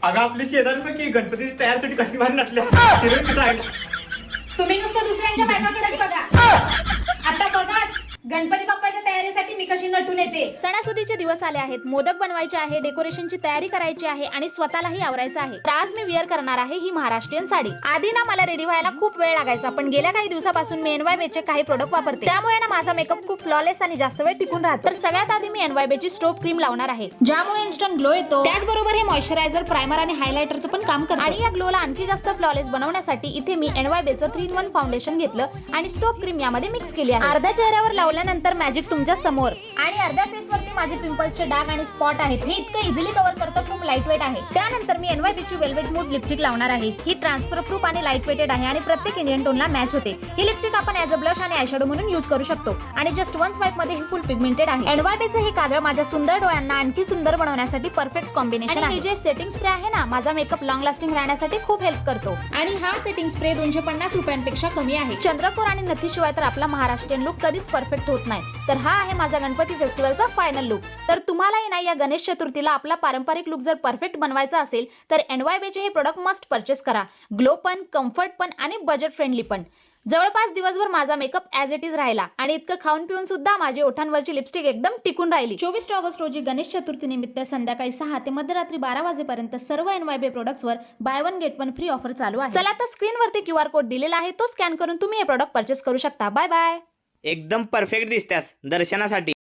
अगं आपली शेजारी बघ की गणपतीची तयारीसाठी कशी भारी नटल्या. तुम्ही नुसतं दुसऱ्यांच्या बायकाकडेच बघा. आता बघाच गणपती बाप्पाच्या तयारीसाठी मी कशी नटून येते. सणासुदीचे दिवस आले आहेत. मोदक बनवायचे आहे, डेकोरेशनची तयारी करायची आहे आणि स्वतःलाही आवरायचं आहे. तर आज मी वेअर करणार आहे ही महाराष्ट्रीयन साडी. आधी ना मला रेडी व्हायला खूप वेळ लागायचा, पण गेल्या काही दिवसापासून मी NYB चे काही प्रोडक्ट वापरते, त्यामुळे ना माझा मेकअप खूप फ्लॉलेस आणि जास्त वेळ टिकून राहतो. तर सगळ्यात आधी मी NYB ची स्टोप क्रीम लावणार आहे, ज्यामुळे इन्स्टंट ग्लो येतो. त्याचबरोबर हे मॉइश्चरायझर, प्रायमर आणि हायलायटरचं पण काम करतं. आणि या ग्लोला आणखी जास्त फ्लॉलेस बनवण्यासाठी इथे मी NYB चं 3-in-1 फाउंडेशन घेतलं आणि स्टोप क्रीम यामध्ये मिक्स केली आहे. अर्ध्या चेहऱ्यावर लावल्यानंतर मॅजिक तुमच्या समोर. आणि अर्ध्या फेस वरती माझे पिंपल्सचे डाग आणि स्पॉट आहेत. हे इतकं इझिली कव्हर करतं, खूप लाईट वेट आहे. त्यानंतर मी NYB ची वेल्वेट मूड लिपस्टिक लावणार आहे. ही ट्रान्सफर प्रूफ आणि लाईट वेटेड आहे आणि प्रत्येक इंडियन टोनला मॅच होते. ही लिपस्टिक आपण ऍज अ ब्लश आणि आयशॅडो म्हणून यूज करू शकतो आणि जस्ट 1 स्वाइप मध्ये ही फुल पिगमेंटेड आहे. NYB चे हे काजळ माझ्या सुंदर डोळ्यांना आणखी सुंदर बनवण्यासाठी परफेक्ट कॉम्बिनेशन आहे. हे जे सेटिंग स्प्रे आहे ना, माझा मेकअप लॉंग लास्टिंग राहण्यासाठी खूप हेल्प करतो. आणि हा सेटिंग स्प्रे 250 रुपयांपेक्षा कमी आहे. चंद्रकोर आणि नथीशिवाय तर आपला महाराष्ट्रीयन लुक कधीच परफेक्ट होत नाही. तर हा आहे माझा गणपती फेस्टिवलचा फायनल लुक. तर तुम्हालाही ना या गणेश चतुर्थीला आपला पारंपरिक लुक जर परफेक्ट बनवायचा असेल तर NYB चे हे प्रोडक्ट मस्ट परचेस करा. ग्लो पण, कम्फर्ट पण आणि बजेट फ्रेंडली पण. जवळपास दिवसभर माझा मेकअप ऍज इट इज राहिला आणि इतकं खाऊन पिऊन सुद्धा माझी ओठांवरची लिपस्टिक एकदम टिकून राहिली. 24 ऑगस्ट रोजी गणेश चतुर्थी निमित्त संध्याकाळी 6 ते मध्यरात्री 12 वाजेपर्यंत सर्व NYB प्रोडक्ट्सवर बाय 1 गेट 1 फ्री ऑफर चालू आहे. चला तर स्क्रीनवरती QR कोड दिलेला आहे, तो स्कॅन करून तुम्ही हे प्रोडक्ट परचेस करू शकता. Bye bye. एकदम परफेक्ट दिसत्यास दर्शनासाठी.